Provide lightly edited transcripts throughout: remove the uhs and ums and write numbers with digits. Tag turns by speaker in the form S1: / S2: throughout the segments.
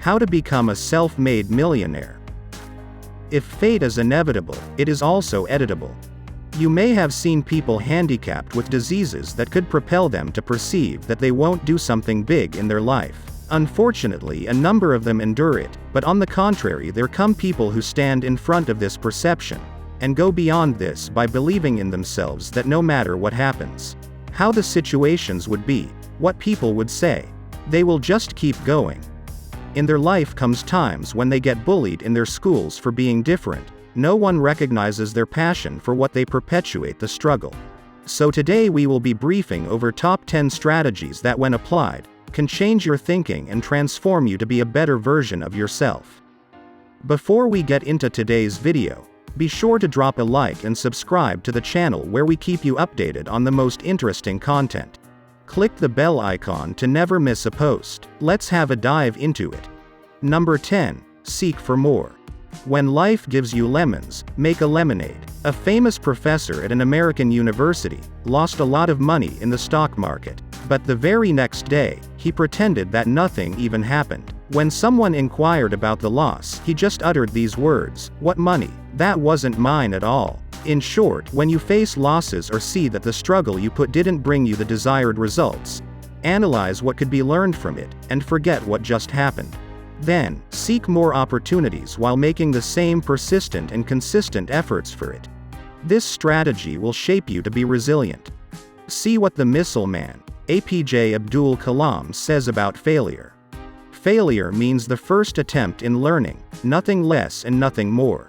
S1: How to become a self-made millionaire. If fate is inevitable, it is also editable. You may have seen people handicapped with diseases that could propel them to perceive that they won't do something big in their life. Unfortunately, a number of them endure it, but on the contrary, there come people who stand in front of this perception and go beyond this by believing in themselves that no matter what happens, how the situations would be, what people would say, they will just keep going. In their life comes times when they get bullied in their schools for being different. No one recognizes their passion for what they perpetuate the struggle. So today we will be briefing over top 10 strategies that when applied, can change your thinking and transform you to be a better version of yourself. Before we get into today's video, be sure to drop a like and subscribe to the channel where we keep you updated on the most interesting content. Click the bell icon to never miss a post. Let's have a dive into it. Number 10. Seek for more. When life gives you lemons, make a lemonade. A famous professor at an American university lost a lot of money in the stock market, but the very next day, he pretended that nothing even happened. When someone inquired about the loss, he just uttered these words, "What money? That wasn't mine at all." In short, when you face losses or see that the struggle you put didn't bring you the desired results, analyze what could be learned from it, and forget what just happened. Then, seek more opportunities while making the same persistent and consistent efforts for it. This strategy will shape you to be resilient. See what the Missile Man, APJ Abdul Kalam, says about failure. Failure means the first attempt in learning, nothing less and nothing more.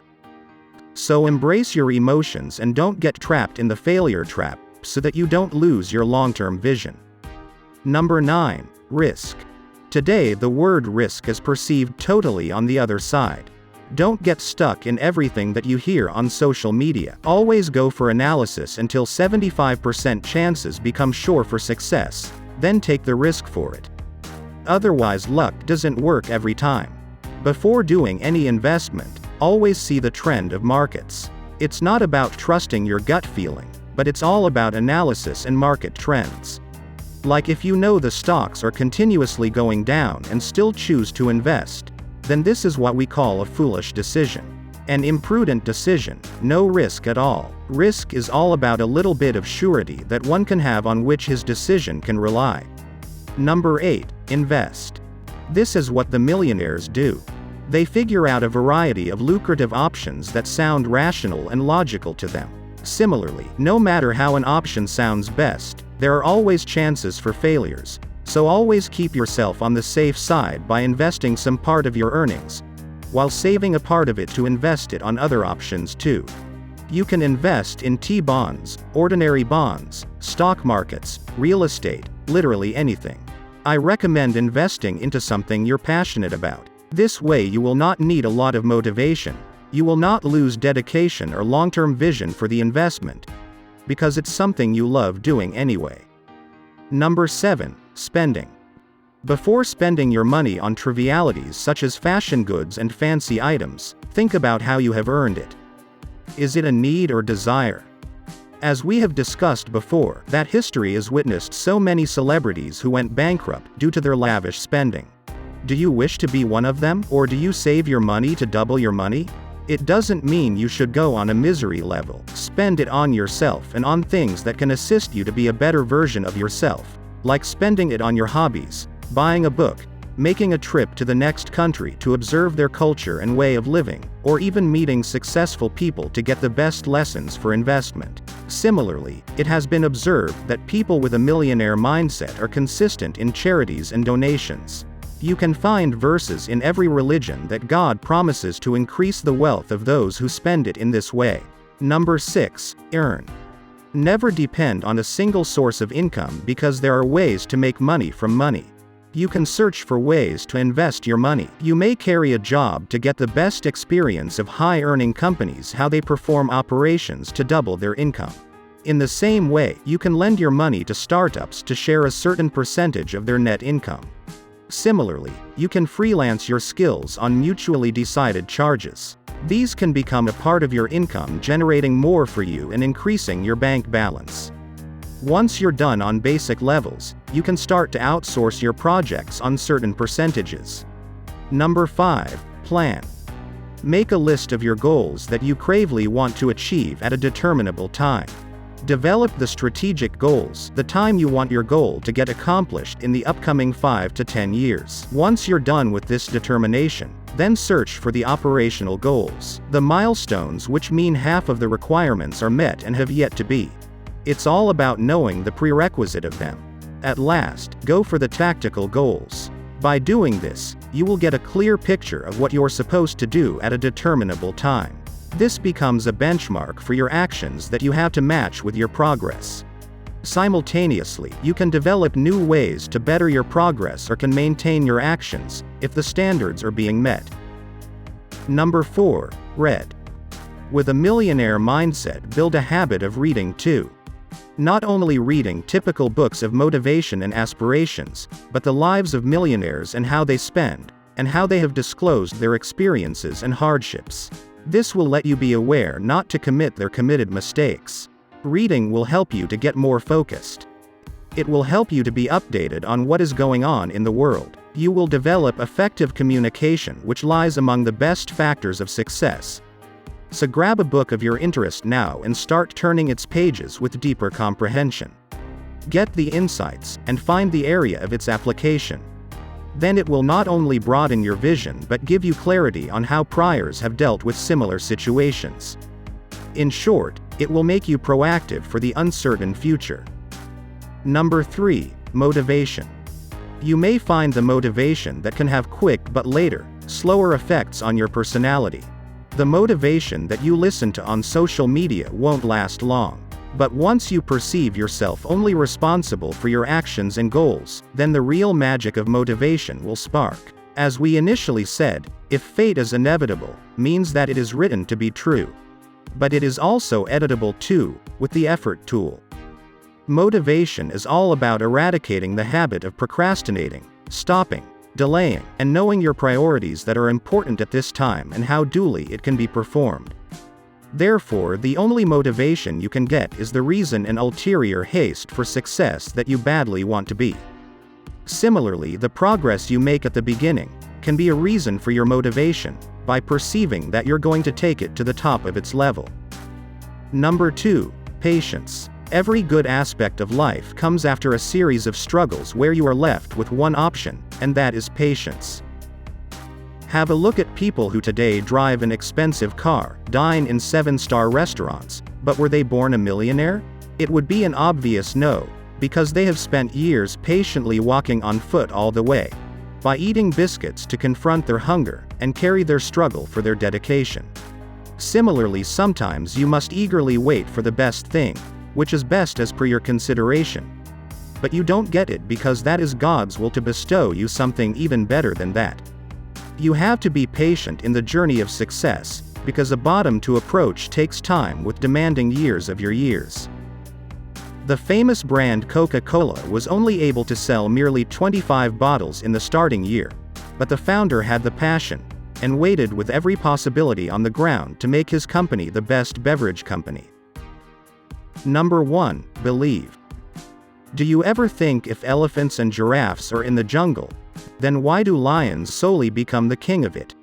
S1: So embrace your emotions and don't get trapped in the failure trap, so that you don't lose your long-term vision. Number 9. Risk. Today the word risk is perceived totally on the other side. Don't get stuck in everything that you hear on social media. Always go for analysis until 75% chances become sure for success, then take the risk for it. Otherwise, luck doesn't work every time. Before doing any investment, always see the trend of markets. It's not about trusting your gut feeling, but it's all about analysis and market trends. Like if you know the stocks are continuously going down and still choose to invest, then this is what we call a foolish decision. An imprudent decision, no risk at all. Risk is all about a little bit of surety that one can have on which his decision can rely. Number 8. Invest. This is what the millionaires do. They figure out a variety of lucrative options that sound rational and logical to them. Similarly, no matter how an option sounds best, there are always chances for failures, so always keep yourself on the safe side by investing some part of your earnings, while saving a part of it to invest it on other options too. You can invest in T-bonds, ordinary bonds, stock markets, real estate, literally anything. I recommend investing into something you're passionate about. This way you will not need a lot of motivation, you will not lose dedication or long-term vision for the investment, because it's something you love doing anyway. Number 7. Spending. Before spending your money on trivialities such as fashion goods and fancy items, think about how you have earned it. Is it a need or desire? As we have discussed before, that history has witnessed so many celebrities who went bankrupt due to their lavish spending. Do you wish to be one of them, or do you save your money to double your money? It doesn't mean you should go on a misery level. Spend it on yourself and on things that can assist you to be a better version of yourself, like spending it on your hobbies, buying a book, making a trip to the next country to observe their culture and way of living, or even meeting successful people to get the best lessons for investment. Similarly, it has been observed that people with a millionaire mindset are consistent in charities and donations. You can find verses in every religion that God promises to increase the wealth of those who spend it in this way. Number 6. Earn. Never depend on a single source of income because there are ways to make money from money. You can search for ways to invest your money. You may carry a job to get the best experience of high-earning companies, how they perform operations to double their income. In the same way, you can lend your money to startups to share a certain percentage of their net income. Similarly, you can freelance your skills on mutually decided charges. These can become a part of your income, generating more for you and increasing your bank balance. Once you're done on basic levels, you can start to outsource your projects on certain percentages. Number 5. Plan. Make a list of your goals that you gravely want to achieve at a determinable time. Develop the strategic goals, the time you want your goal to get accomplished in the upcoming 5 to 10 years. Once you're done with this determination, then search for the operational goals, the milestones which mean half of the requirements are met and have yet to be. It's all about knowing the prerequisite of them. At last, go for the tactical goals. By doing this, you will get a clear picture of what you're supposed to do at a determinable time. This becomes a benchmark for your actions that you have to match with your progress. Simultaneously, you can develop new ways to better your progress or can maintain your actions, if the standards are being met. Number 4. Read. With a millionaire mindset, build a habit of reading too. Not only reading typical books of motivation and aspirations, but the lives of millionaires and how they spend, and how they have disclosed their experiences and hardships. This will let you be aware not to commit their committed mistakes. Reading will help you to get more focused. It will help you to be updated on what is going on in the world. You will develop effective communication, which lies among the best factors of success. So grab a book of your interest now and start turning its pages with deeper comprehension. Get the insights, and find the area of its application. Then it will not only broaden your vision but give you clarity on how priors have dealt with similar situations. In short, it will make you proactive for the uncertain future. Number 3. Motivation. You may find the motivation that can have quick but later, slower effects on your personality. The motivation that you listen to on social media won't last long. But once you perceive yourself only responsible for your actions and goals, then the real magic of motivation will spark. As we initially said, if fate is inevitable, means that it is written to be true. But it is also editable too, with the effort tool. Motivation is all about eradicating the habit of procrastinating, stopping, delaying, and knowing your priorities that are important at this time and how duly it can be performed. Therefore, the only motivation you can get is the reason and ulterior haste for success that you badly want to be. Similarly, the progress you make at the beginning can be a reason for your motivation, by perceiving that you're going to take it to the top of its level. Number 2. Patience. Every good aspect of life comes after a series of struggles where you are left with one option, and that is patience. Have a look at people who today drive an expensive car, dine in 7-star restaurants, but were they born a millionaire? It would be an obvious no, because they have spent years patiently walking on foot all the way, by eating biscuits to confront their hunger, and carry their struggle for their dedication. Similarly, sometimes you must eagerly wait for the best thing, which is best as per your consideration. But you don't get it because that is God's will to bestow you something even better than that. You have to be patient in the journey of success, because a bottom to approach takes time with demanding years of your years. The famous brand Coca-Cola was only able to sell merely 25 bottles in the starting year, but the founder had the passion, and waited with every possibility on the ground to make his company the best beverage company. Number 1. Believe. Do you ever think if elephants and giraffes are in the jungle, then why do lions solely become the king of it?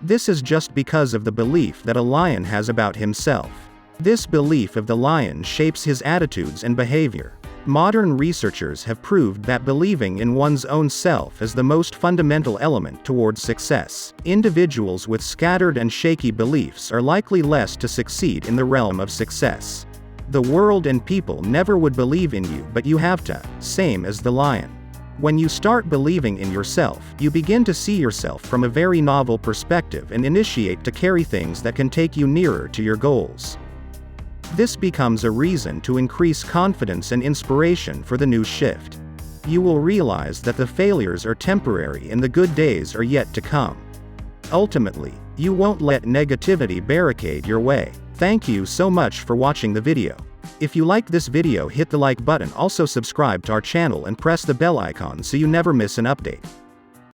S1: This is just because of the belief that a lion has about himself. This belief of the lion shapes his attitudes and behavior. Modern researchers have proved that believing in one's own self is the most fundamental element towards success. Individuals with scattered and shaky beliefs are likely less to succeed in the realm of success. The world and people never would believe in you, but you have to, same as the lion. When you start believing in yourself, you begin to see yourself from a very novel perspective and initiate to carry things that can take you nearer to your goals. This becomes a reason to increase confidence and inspiration for the new shift. You will realize that the failures are temporary and the good days are yet to come. Ultimately, you won't let negativity barricade your way. Thank you so much for watching the video. If you liked this video, hit the like button, also subscribe to our channel and press the bell icon so you never miss an update.